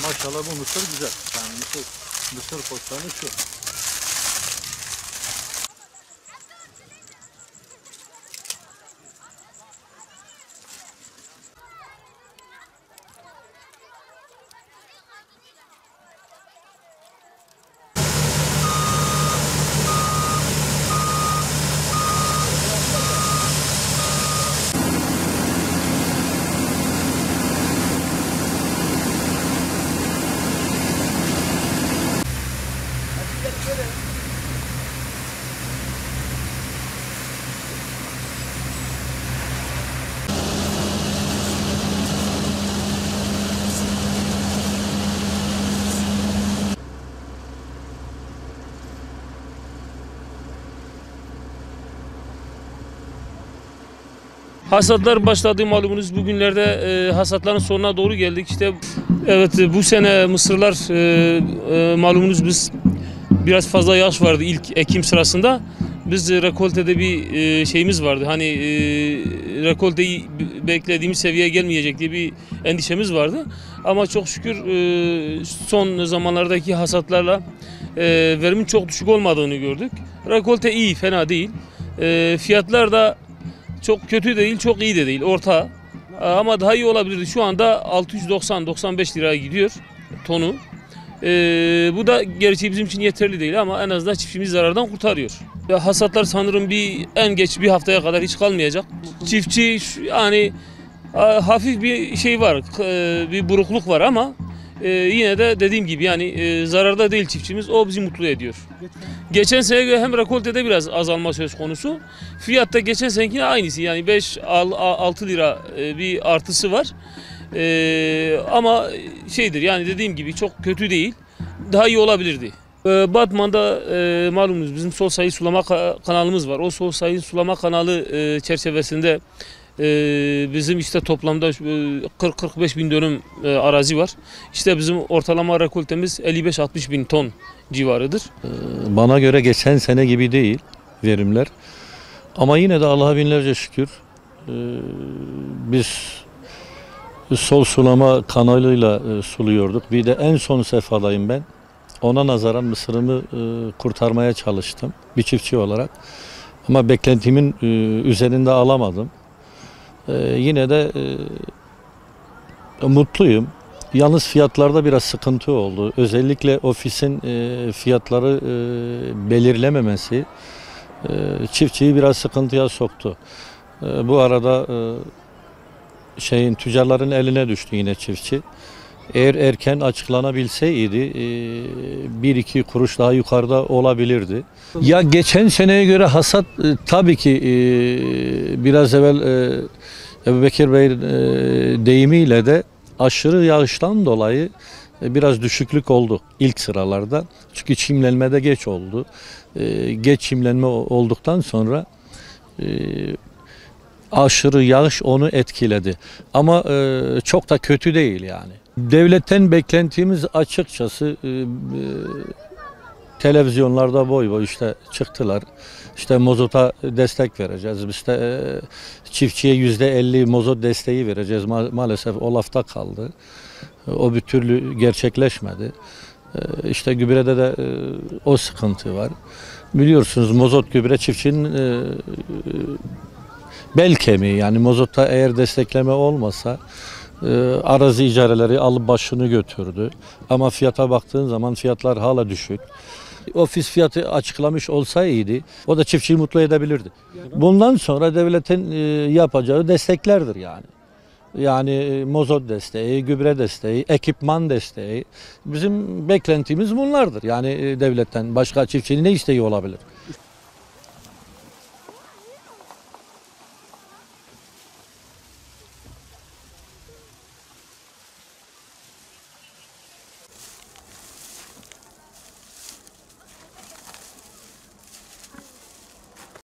Maşallah bu mısır güzel. Yani mısır koçlarını şu. Hasatlar başladı malumunuz. Bugünlerde hasatların sonuna doğru geldik. İşte evet, bu sene mısırlar malumunuz biz biraz fazla yağış vardı ilk ekim sırasında. Biz rekoltede bir şeyimiz vardı. Hani rekolteyi beklediğimiz seviyeye gelmeyecek diye bir endişemiz vardı. Ama çok şükür son zamanlardaki hasatlarla verimin çok düşük olmadığını gördük. Rekolte iyi, fena değil. Fiyatlar da çok kötü değil, çok iyi de değil, orta. Ama daha iyi olabilirdi. Şu anda 690-95 liraya gidiyor tonu. Bu da gerçi bizim için yeterli değil ama en azından çiftçimizi zarardan kurtarıyor. Hasatlar sanırım en geç bir haftaya kadar hiç kalmayacak. Çiftçi yani hafif bir şey var, bir burukluk var ama yine de dediğim gibi yani zararda değil çiftçimiz, o bizi mutlu ediyor. Geçen sene göre hem rekoltede biraz azalma söz konusu. Fiyatta geçen senekine aynısı, yani 5-6 lira bir artısı var. Ama şeydir, yani dediğim gibi çok kötü değil, daha iyi olabilirdi. Batman'da malumunuz bizim sol sayı sulama kanalımız var. O sol sayı sulama kanalı çerçevesinde bizim işte toplamda 40-45 bin dönüm arazi var. İşte bizim ortalama rekoltemiz 55-60 bin ton civarıdır. Bana göre geçen sene gibi değil verimler. Ama yine de Allah'a binlerce şükür biz sol sulama kanalıyla suluyorduk. Bir de en son sefadayım ben. Ona nazaran mısırımı kurtarmaya çalıştım bir çiftçi olarak. Ama beklentimin üzerinde alamadım. Yine de mutluyum. Yalnız fiyatlarda biraz sıkıntı oldu. Özellikle ofisin fiyatları belirlememesi çiftçiyi biraz sıkıntıya soktu. Bu arada tüccarların eline düştü yine çiftçi. Eğer erken açıklanabilseydi 1-2 kuruş daha yukarıda olabilirdi. Ya geçen seneye göre hasat tabii ki biraz evvel Ebu Bekir Bey'in deyimiyle de aşırı yağıştan dolayı biraz düşüklük oldu ilk sıralarda. Çünkü çimlenme de geç oldu. Geç çimlenme olduktan sonra aşırı yağış onu etkiledi. Ama çok da kötü değil yani. Devletten beklentimiz açıkçası televizyonlarda boy boy işte çıktılar. İşte mozota destek vereceğiz. İşte çiftçiye %50 mozot desteği vereceğiz. Maalesef o lafta kaldı. O bir türlü gerçekleşmedi. İşte gübrede de o sıkıntı var. Biliyorsunuz mozot gübre çiftçinin bel kemiği, yani mozotta eğer destekleme olmasa arazi icareleri alıp başını götürdü. Ama fiyata baktığın zaman fiyatlar hala düşük. Ofis fiyatı açıklamış olsaydı o da çiftçiyi mutlu edebilirdi. Bundan sonra devletin yapacağı desteklerdir yani. Yani mozot desteği, gübre desteği, ekipman desteği. Bizim beklentimiz bunlardır. Yani devletten başka çiftçinin ne isteği olabilir?